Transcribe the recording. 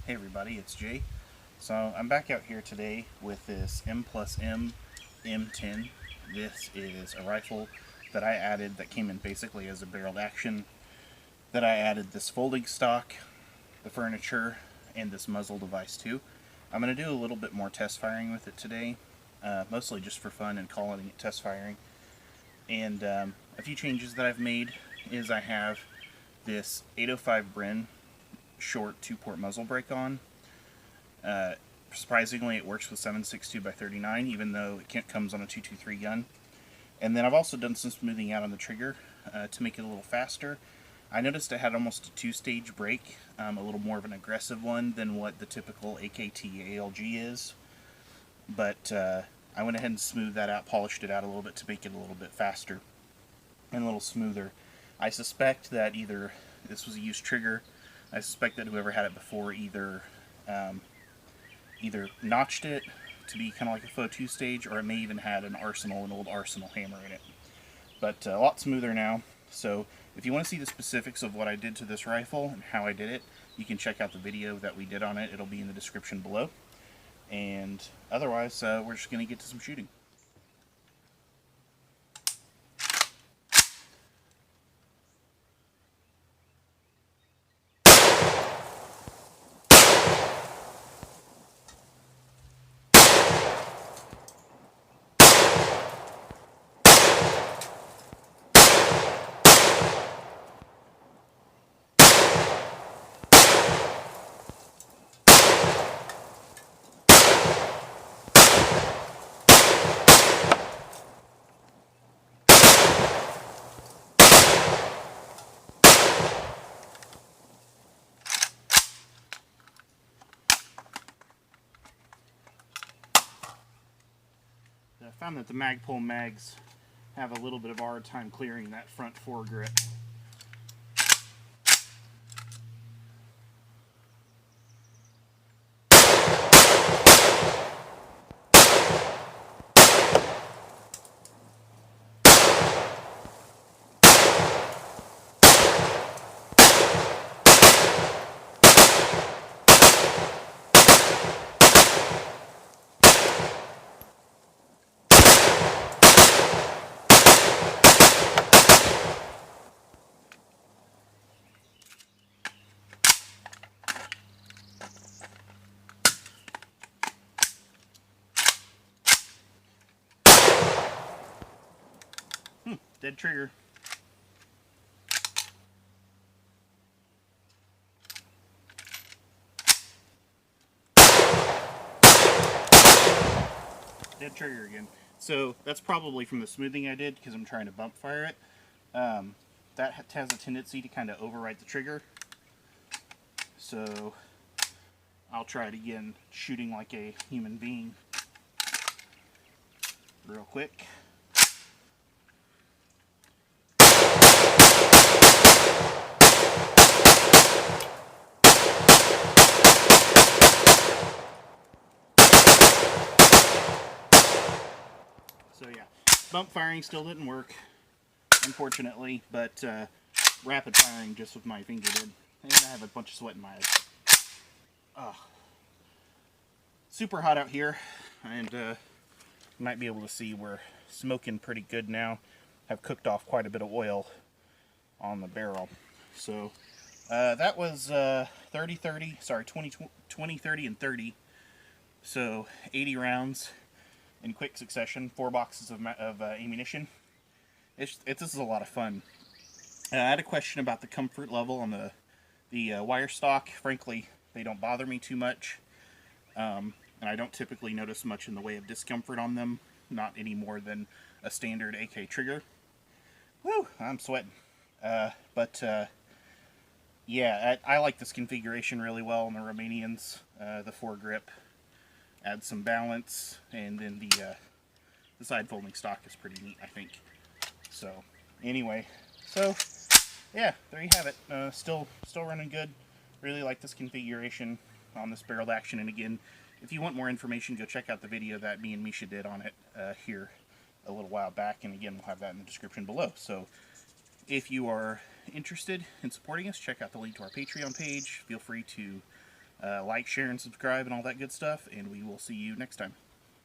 Hey everybody, it's Jay. So I'm back out here today with this M+M M10. This is a rifle that I added that came in basically as a barreled action. That I added this folding stock, the furniture, and this muzzle device too. I'm going to do a little bit more test firing with it today, mostly just for fun and calling it test firing. And a few changes that I've made is I have this 805 Bren short 2-port muzzle brake on. Surprisingly, it works with 7.62x39, even though it comes on a 223 gun. And then I've also done some smoothing out on the trigger to make it a little faster. I noticed it had almost a 2-stage brake, a little more of an aggressive one than what the typical AKT ALG is. But I went ahead and smoothed that out, polished it out a little bit to make it a little bit faster and a little smoother. I suspect that either this was a used trigger. I suspect that whoever had it before either notched it to be kind of like a faux 2-stage, or it may even had an old Arsenal hammer in it. But a lot smoother now. So if you want to see the specifics of what I did to this rifle and how I did it, you can check out the video that we did on it. It'll be in the description below. And otherwise, we're just going to get to some shooting. I found that the Magpul mags have a little bit of a hard time clearing that front foregrip. Dead trigger. Dead trigger again. So that's probably from the smoothing I did because I'm trying to bump fire it. That has a tendency to kind of overwrite the trigger. So I'll try it again, shooting like a human being real quick. So yeah, bump firing still didn't work, unfortunately, but rapid firing just with my finger did. And I have a bunch of sweat in my eyes. Super hot out here, and you might be able to see we're smoking pretty good now. Have cooked off quite a bit of oil on the barrel. So that was 20, 30, and 30. So 80 rounds in quick succession, 4 boxes of ammunition. This is a lot of fun. I had a question about the comfort level on the wire stock. Frankly, they don't bother me too much, and I don't typically notice much in the way of discomfort on them. Not any more than a standard AK trigger. Woo! I'm sweating. Yeah, I like this configuration really well on the Romanians. The foregrip adds some balance, and then the side folding stock is pretty neat, I think. So anyway, yeah, there you have it. Still running good. Really like this configuration on this barreled action. And again, if you want more information, go check out the video that me and Misha did on it here a little while back. And again, we'll have that in the description below. So if you are interested in supporting us, check out the link to our Patreon page. Feel free to Like, share, and subscribe, and all that good stuff, and we will see you next time.